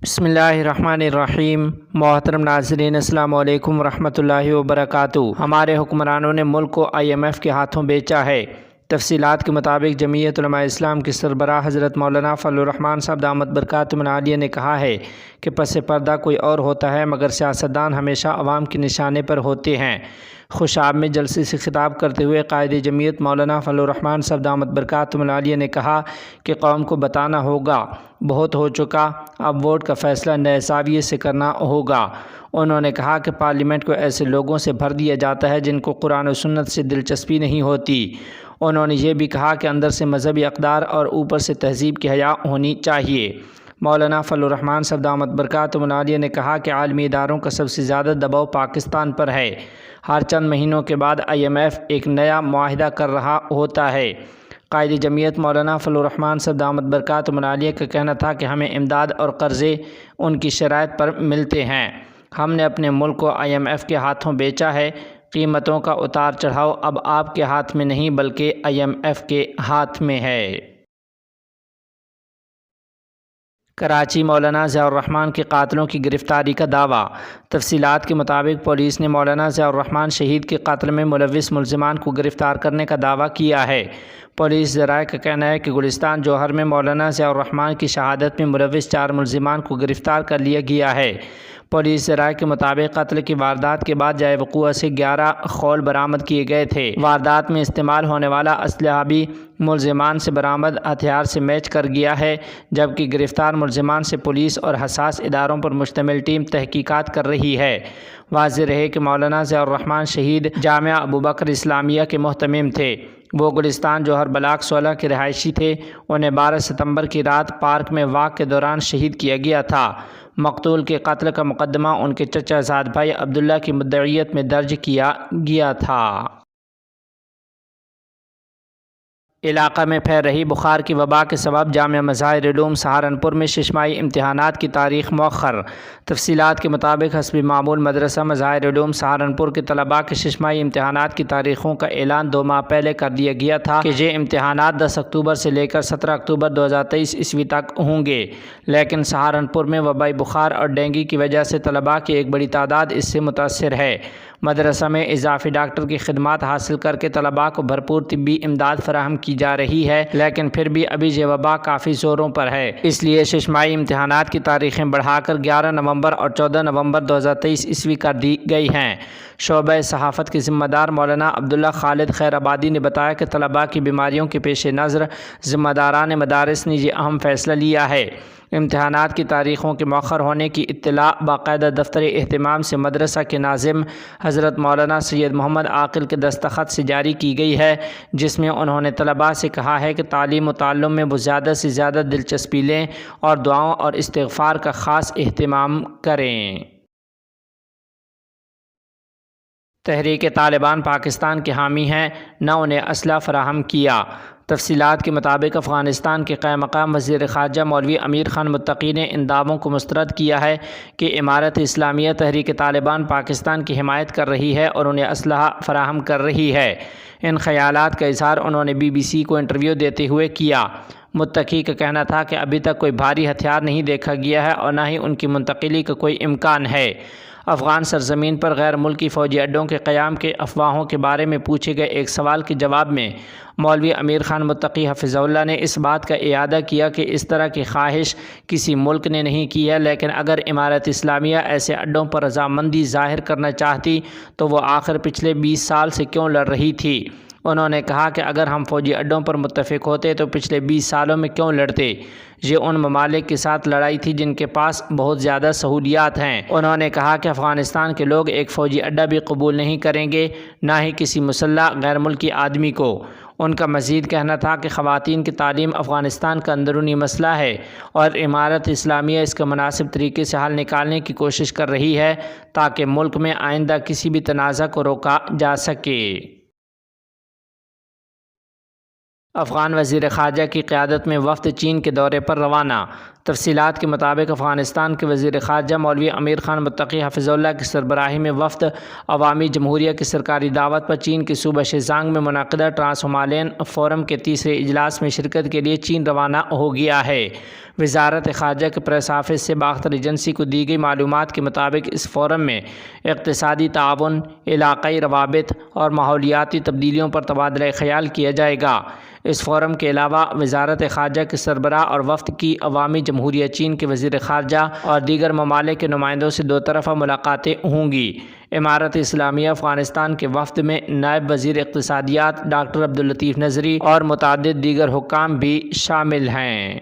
بسم اللہ الرحمن الرحیم۔ محترم ناظرین، السلام علیکم ورحمۃ اللہ وبرکاتہ۔ ہمارے حکمرانوں نے ملک کو IMF کے ہاتھوں بیچا ہے۔ تفصیلات کے مطابق جمعیت علماء اسلام کے سربراہ حضرت مولانا فضل الرحمان صاحب دامت برکاتہم العالیہ نے کہا ہے کہ پس پردہ کوئی اور ہوتا ہے، مگر سیاستدان ہمیشہ عوام کے نشانے پر ہوتے ہیں۔ خوشاب میں جلسے سے خطاب کرتے ہوئے قائد جمعیت مولانا فضل الرحمان صاحب دامت برکاتہم العالیہ نے کہا کہ قوم کو بتانا ہوگا، بہت ہو چکا، اب ووٹ کا فیصلہ نئے زاویے سے کرنا ہوگا۔ انہوں نے کہا کہ پارلیمنٹ کو ایسے لوگوں سے بھر دیا جاتا ہے جن کو قرآن و سنت سے دلچسپی نہیں ہوتی۔ انہوں نے یہ بھی کہا کہ اندر سے مذہبی اقدار اور اوپر سے تہذیب کی حیا ہونی چاہیے۔ مولانا فضل الرحمان صاحب دامت برکاتہم العالیہ نے کہا کہ عالمی اداروں کا سب سے زیادہ دباؤ پاکستان پر ہے۔ ہر چند مہینوں کے بعد IMF ایک نیا معاہدہ کر رہا ہوتا ہے۔ قائد جمعیت مولانا فضل الرحمان صاحب دامت برکاتہم العالیہ کا کہنا تھا کہ ہمیں امداد اور قرضے ان کی شرائط پر ملتے ہیں۔ ہم نے اپنے ملک کو IMF کے ہاتھوں بیچا ہے۔ قیمتوں کا اتار چڑھاؤ اب آپ کے ہاتھ میں نہیں بلکہ IMF کے ہاتھ میں ہے۔ کراچی مولانا ضیاء الرحمان کے قاتلوں کی گرفتاری کا دعویٰ۔ تفصیلات کے مطابق پولیس نے مولانا ضیاء الرحمان شہید کے قتل میں ملوث ملزمان کو گرفتار کرنے کا دعویٰ کیا ہے۔ پولیس ذرائع کا کہنا ہے کہ گلستان جوہر میں مولانا ضیاء الرحمان کی شہادت میں ملوث 4 ملزمان کو گرفتار کر لیا گیا ہے۔ پولیس ذرائع کے مطابق قتل کی واردات کے بعد جائے وقوع سے 11 خول برآمد کیے گئے تھے۔ واردات میں استعمال ہونے والا اسلحہ بھی ملزمان سے برآمد ہتھیار سے میچ کر گیا ہے، جبکہ گرفتار ملزمان سے پولیس اور حساس اداروں پر مشتمل ٹیم تحقیقات کر رہی ہے۔ واضح رہے کہ مولانا ضیاء الرحمان شہید جامعہ ابوبکر اسلامیہ کے مہتمم تھے۔ وہ گلستان جوہر بلاک 16 کے رہائشی تھے۔ انہیں 12 ستمبر کی رات پارک میں واک کے دوران شہید کیا گیا تھا۔ مقتول کے قتل کا مقدمہ ان کے چچا زاد بھائی عبداللہ کی مدعیت میں درج کیا گیا تھا۔ علاقہ میں پھیل رہی بخار کی وبا کے سبب جامعہ مظاہر علوم سہارنپور میں ششماہی امتحانات کی تاریخ مؤخر۔ تفصیلات کے مطابق حسب معمول مدرسہ مظاہر علوم سہارنپور کے طلباء کے ششماہی امتحانات کی تاریخوں کا اعلان 2 ماہ پہلے کر دیا گیا تھا کہ یہ امتحانات 10 اکتوبر سے لے کر 17 اکتوبر 2023 عیسوی تک ہوں گے، لیکن سہارنپور میں وبائی بخار اور ڈینگی کی وجہ سے طلباء کی ایک بڑی تعداد اس سے متاثر ہے۔ مدرسہ میں اضافی ڈاکٹر کی خدمات حاصل کر کے طلباء کو بھرپور طبی امداد فراہم کی جا رہی ہے، لیکن پھر بھی ابھی یہ وبا کافی زوروں پر ہے۔ اس لیے ششماہی امتحانات کی تاریخیں بڑھا کر 11 نومبر اور 14 نومبر 2023 عیسوی کر دی گئی ہیں۔ شعبہ صحافت کے ذمہ دار مولانا عبداللہ خالد خیر آبادی نے بتایا کہ طلباء کی بیماریوں کے پیش نظر ذمہ داران مدارس نے یہ اہم فیصلہ لیا ہے۔ امتحانات کی تاریخوں کے مؤخر ہونے کی اطلاع باقاعدہ دفتر اہتمام سے مدرسہ کے ناظم حضرت مولانا سید محمد عاقل کے دستخط سے جاری کی گئی ہے، جس میں انہوں نے طلباء سے کہا ہے کہ تعلیم و تعلم میں وہ زیادہ سے زیادہ دلچسپی لیں اور دعاؤں اور استغفار کا خاص اہتمام کریں۔ تحریک طالبان پاکستان کے حامی ہیں، نہ انہیں اسلحہ فراہم کیا۔ تفصیلات کے مطابق افغانستان کے قائم مقام وزیر خارجہ مولوی امیر خان متقی نے ان دعووں کو مسترد کیا ہے کہ امارت اسلامیہ تحریک طالبان پاکستان کی حمایت کر رہی ہے اور انہیں اسلحہ فراہم کر رہی ہے۔ ان خیالات کا اظہار انہوں نے BBC کو انٹرویو دیتے ہوئے کیا۔ متقی کا کہنا تھا کہ ابھی تک کوئی بھاری ہتھیار نہیں دیکھا گیا ہے اور نہ ہی ان کی منتقلی کا کوئی امکان ہے۔ افغان سرزمین پر غیر ملکی فوجی اڈوں کے قیام کے افواہوں کے بارے میں پوچھے گئے ایک سوال کے جواب میں مولوی امیر خان متقی حفظہ اللہ نے اس بات کا اعادہ کیا کہ اس طرح کی خواہش کسی ملک نے نہیں کی ہے، لیکن اگر امارت اسلامیہ ایسے اڈوں پر رضامندی ظاہر کرنا چاہتی تو وہ آخر پچھلے 20 سال سے کیوں لڑ رہی تھی۔ انہوں نے کہا کہ اگر ہم فوجی اڈوں پر متفق ہوتے تو پچھلے 20 سالوں میں کیوں لڑتے؟ یہ ان ممالک کے ساتھ لڑائی تھی جن کے پاس بہت زیادہ سہولیات ہیں۔ انہوں نے کہا کہ افغانستان کے لوگ ایک فوجی اڈہ بھی قبول نہیں کریں گے، نہ ہی کسی مسلح غیر ملکی آدمی کو۔ ان کا مزید کہنا تھا کہ خواتین کی تعلیم افغانستان کا اندرونی مسئلہ ہے اور امارت اسلامیہ اس کا مناسب طریقے سے حل نکالنے کی کوشش کر رہی ہے تاکہ ملک میں آئندہ کسی بھی تنازع کو روکا جا سکے۔ افغان وزیر خارجہ کی قیادت میں وفد چین کے دورے پر روانہ۔ تفصیلات کے مطابق افغانستان کے وزیر خارجہ مولوی امیر خان متقی حفظہ اللہ کی سربراہی میں وفد عوامی جمہوریہ کی سرکاری دعوت پر چین کے صوبہ شیزانگ میں منعقدہ ٹرانس ہمالین فورم کے تیسرے اجلاس میں شرکت کے لیے چین روانہ ہو گیا ہے۔ وزارت خارجہ کے پریس آفس سے باختر ایجنسی کو دی گئی معلومات کے مطابق اس فورم میں اقتصادی تعاون، علاقائی روابط اور ماحولیاتی تبدیلیوں پر تبادلہ خیال کیا جائے گا۔ اس فورم کے علاوہ وزارت خارجہ کے سربراہ اور وفد کی عوامی جمہوریہ چین کے وزیر خارجہ اور دیگر ممالک کے نمائندوں سے دو طرفہ ملاقاتیں ہوں گی۔ امارت اسلامیہ افغانستان کے وفد میں نائب وزیر اقتصادیات ڈاکٹر عبداللطیف نظری اور متعدد دیگر حکام بھی شامل ہیں۔